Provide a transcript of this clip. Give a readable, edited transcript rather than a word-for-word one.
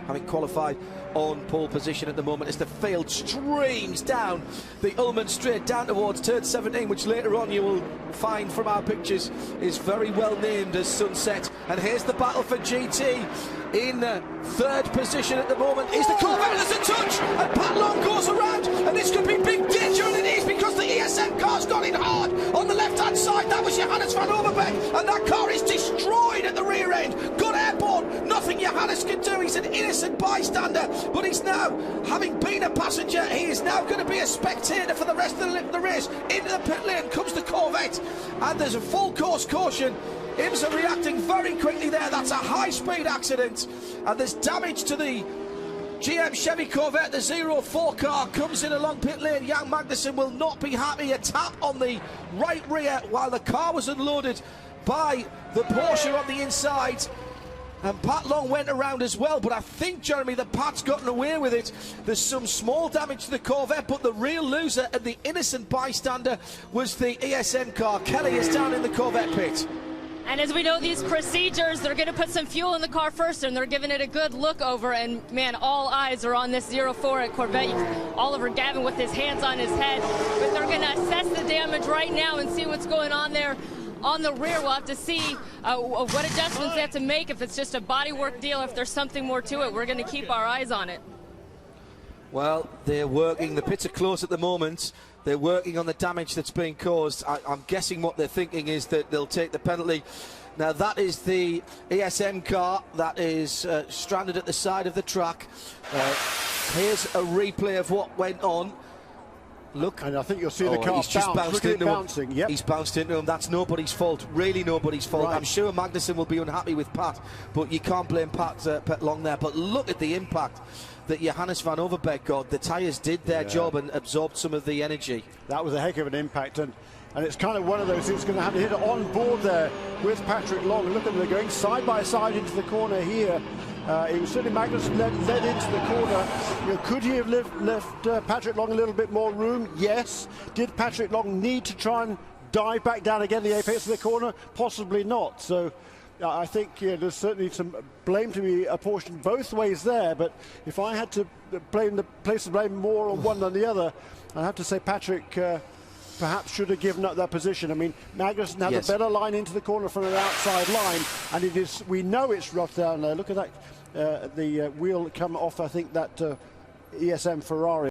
having qualified on pole position at the moment, as the field streams down the Ullman Straight down towards turn 17, which later on you will find from our pictures is very well named as Sunset. And here's the battle for GT. In third position at the moment is the Corvette. There's a touch, and Pat Long goes around, and this could be big danger, and it is, because the ESM car's got in hard on the left-hand side. That was Johannes van Overbeek, and that car is destroyed at the rear end. Good airborne, nothing Johannes can do. He's an innocent bystander, but he's now, having been a passenger, he is now going to be a spectator for the rest of the race. Into the pit lane comes the Corvette, and there's a full course caution. IMSA reacting very quickly there. That's a high-speed accident, and there's damage to the GM Chevy Corvette. The 04 car comes in along pit lane. Jan Magnussen will not be happy. A tap on the right rear while the car was unloaded by the Porsche on the inside. And Pat Long went around as well, but I think, Jeremy, that Pat's gotten away with it. There's some small damage to the Corvette, but the real loser and the innocent bystander was the ESM car. Kelly is down in the Corvette pit. And as we know, these procedures, they're going to put some fuel in the car first, and they're giving it a good look over. And, man, all eyes are on this 04 at Corvette. Oliver Gavin with his hands on his head. But they're going to assess the damage right now and see what's going on there on the rear. We'll have to see what adjustments they have to make, if it's just a bodywork deal, if there's something more to it. We're going to keep our eyes on it. Well, they're working. The pits are closed at the moment. They're working on the damage that's being caused. I'm guessing what they're thinking is that they'll take the penalty. Now, that is the ESM car that is stranded at the side of the track. Here's a replay of what went on. Look, and I think you'll see the car he's just bounced into bouncing. him. Yep. He's bounced into him. That's nobody's fault, really nobody's fault. Right. I'm sure Magnussen will be unhappy with Pat, but you can't blame Pat Long there. But look at the impact that Johannes van Overbeek got. The tyres did their job and absorbed some of the energy. That was a heck of an impact, and it's kind of one of those things. Going to have to hit it on board there with Patrick Long. Look at them, they're going side by side into the corner here. It was certainly Magnussen led into the corner. You know, could he have left Patrick Long a little bit more room? Yes. Did Patrick Long need to try and dive back down again the apex of the corner? Possibly not. So I think there's certainly some blame to be apportioned both ways there. But if I had to place the blame more on one than the other, I'd have to say Patrick perhaps should have given up that position. I mean, Magnussen had a better line into the corner from an outside line, and it is, we know it's rough down there. Look at that, the wheel come off, I think, that ESM Ferrari.